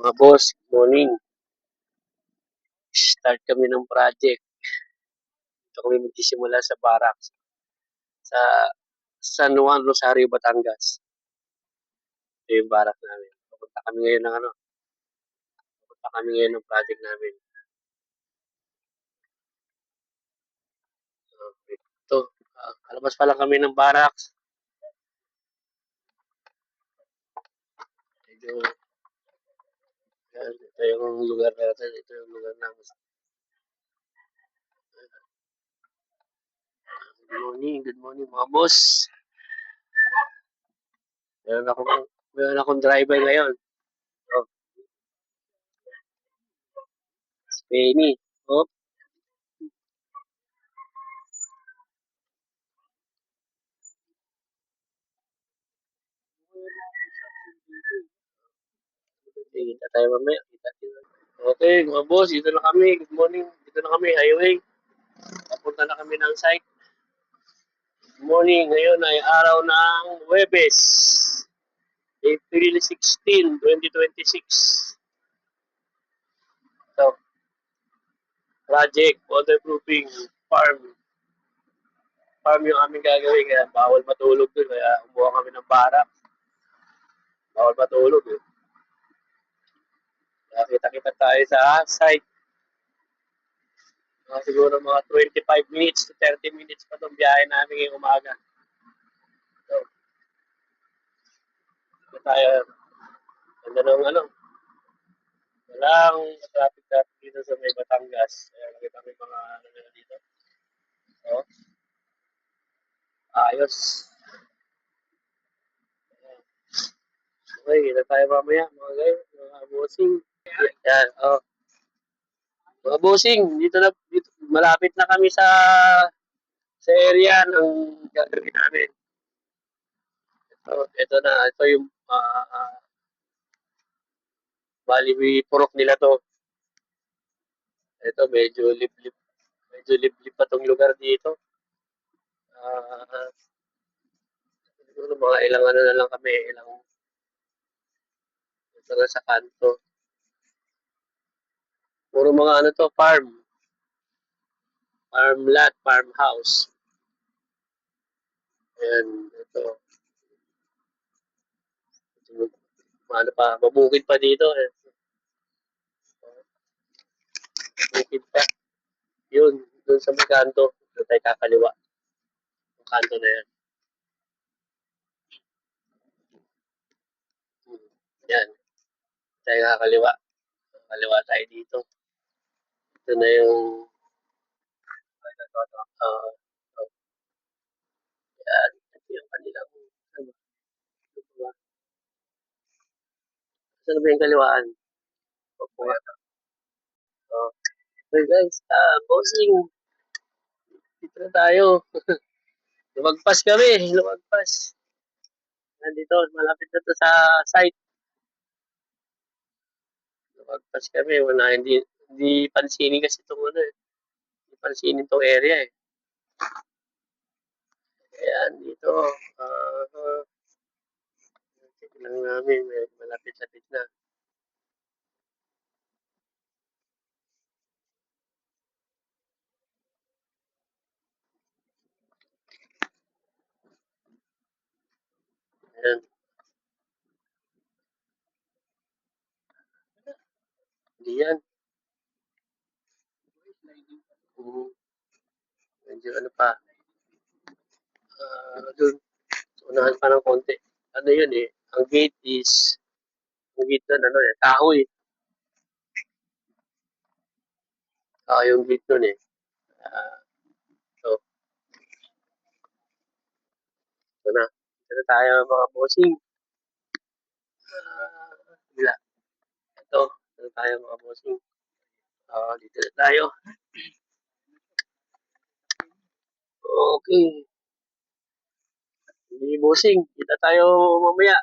Mga boss, good morning. Start kami ng project. Ito kami magsisimula sa barracks sa San Juan, Rosario, Batangas. Ito yung barracks namin. Pupunta kami ngayon ng project namin. Ito, kalabas pa lang kami ng barracks. Ito yung lugar natin. Ito yung lugar namin. Good morning mga boss. Meron akong driver ngayon. Oh, Penny. Oh, kita tayo mamaya. Okay, mga boss, dito na kami. Good morning. Dito na kami, highway. Papunta na kami ng site. Good morning. Ngayon ay araw ng Huwebes, April 16, 2026. So, project, waterproofing, farm. Farm yung aming gagawin. Kaya bawal matulog doon. Kaya umuha kami ng barak. Bawal matulog. Kaya kita-kita tayo sa site. Siguro mga 25 minutes to 30 minutes pa itong biyahe namin ngayong umaga. So, tayo, ganda ng walang traffic dito sa may Batangas. Kaya nakita kami mga dito. So, ayos. Okay, kita tayo mamaya mga guys, mga bossing. Yan, oh. Mga bossing, dito, malapit na kami sa area ng gagawin namin. Ito yung bali purok nila to. Ito medyo liblib pa tong lugar dito. Siguro mga ilang na lang kami, ito na sa kanto. Puro mga farm lot, farmhouse. Ayan, ito. Mabukid pa dito. Bukid pa. Yun, dun sa may kanto. Doon tayo kakaliwa. Yung kanto na yan. Yan. Tayo kakaliwa. Kaliwa tayo dito. Ito na yung yan. Ito yung kanilang saan ba yung kaliwaan? Okay guys, bossing. Dito na tayo. Lumagpas. Nandito, malapit na to sa site. Lumagpas kami, hindi pansinin kasi itong hindi pansinin itong area eh. Ayan, dito, check lang namin, malapit-lapit na. Ayan. Hindi yan. Medyo pa. Doon. Unahan pa ng konti. Ano yun eh. Ang gate na kahoy. Yung gate nun eh. So, ito na. Ito na tayo mga bossing. Bila. Ito na tayo mga bossing. Dito na tayo. Okay. Hindi bossing. Kita tayo mamaya.